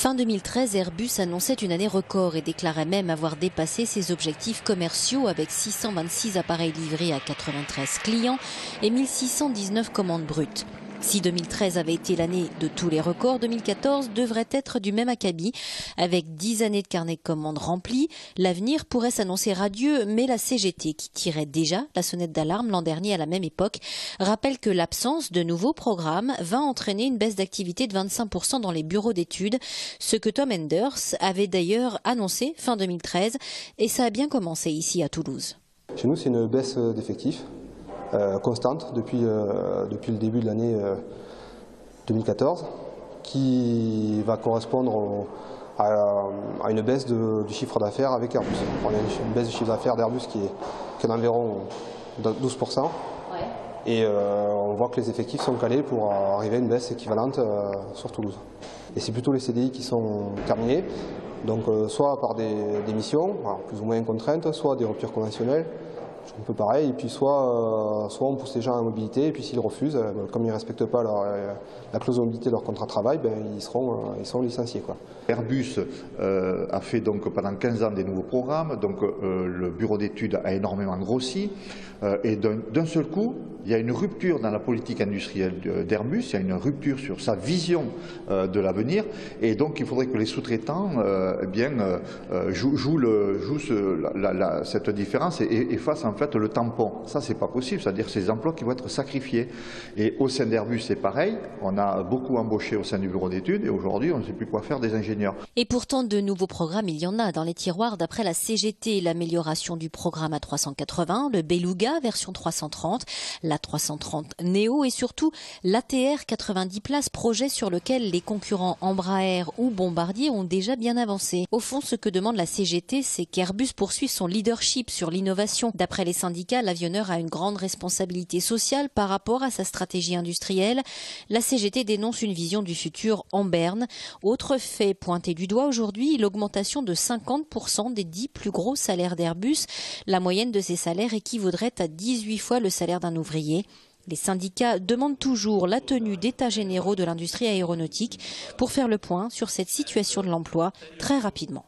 Fin 2013, Airbus annonçait une année record et déclarait même avoir dépassé ses objectifs commerciaux avec 626 appareils livrés à 93 clients et 1619 commandes brutes. Si 2013 avait été l'année de tous les records, 2014 devrait être du même acabit. Avec 10 années de carnet de commandes remplis, l'avenir pourrait s'annoncer radieux, mais la CGT, qui tirait déjà la sonnette d'alarme l'an dernier à la même époque, rappelle que l'absence de nouveaux programmes va entraîner une baisse d'activité de 25% dans les bureaux d'études, ce que Tom Enders avait d'ailleurs annoncé fin 2013, et ça a bien commencé ici à Toulouse. Chez nous, c'est une baisse d'effectifs. Constante depuis le début de l'année 2014 qui va correspondre à une baisse du chiffre d'affaires avec Airbus. On a une baisse du chiffre d'affaires d'Airbus qui est d'environ 12%. Et on voit que les effectifs sont calés pour arriver à une baisse équivalente sur Toulouse. Et c'est plutôt les CDI qui sont terminés, donc soit par des missions, plus ou moins contraintes, soit des ruptures conventionnelles. Un peu pareil, et puis soit on pousse les gens à la mobilité, et puis s'ils refusent, comme ils ne respectent pas la clause de mobilité de leur contrat de travail, ils seront licenciés, quoi. Airbus a fait donc pendant 15 ans des nouveaux programmes, donc le bureau d'études a énormément grossi, et d'un seul coup, il y a une rupture dans la politique industrielle d'Airbus, il y a une rupture sur sa vision de l'avenir, et donc il faudrait que les sous-traitants jouent cette différence et fassent en fait le tampon. Ça, c'est pas possible, c'est-à-dire ces emplois qui vont être sacrifiés. Et au sein d'Airbus, c'est pareil, on a beaucoup embauché au sein du bureau d'études, et aujourd'hui, on ne sait plus quoi faire des ingénieurs. Et pourtant, de nouveaux programmes, il y en a dans les tiroirs. D'après la CGT, l'amélioration du programme A380, le Beluga version 330, l'A330 Neo et surtout l'ATR 90 places, projet sur lequel les concurrents Embraer ou Bombardier ont déjà bien avancé. Au fond, ce que demande la CGT, c'est qu'Airbus poursuive son leadership sur l'innovation. D'après les syndicats, l'avionneur a une grande responsabilité sociale par rapport à sa stratégie industrielle. La CGT dénonce une vision du futur en berne. Autre fait pointé du doigt aujourd'hui, l'augmentation de 50% des 10 plus gros salaires d'Airbus. La moyenne de ces salaires équivaudrait à 18 fois le salaire d'un ouvrier. Les syndicats demandent toujours la tenue d'états généraux de l'industrie aéronautique pour faire le point sur cette situation de l'emploi très rapidement.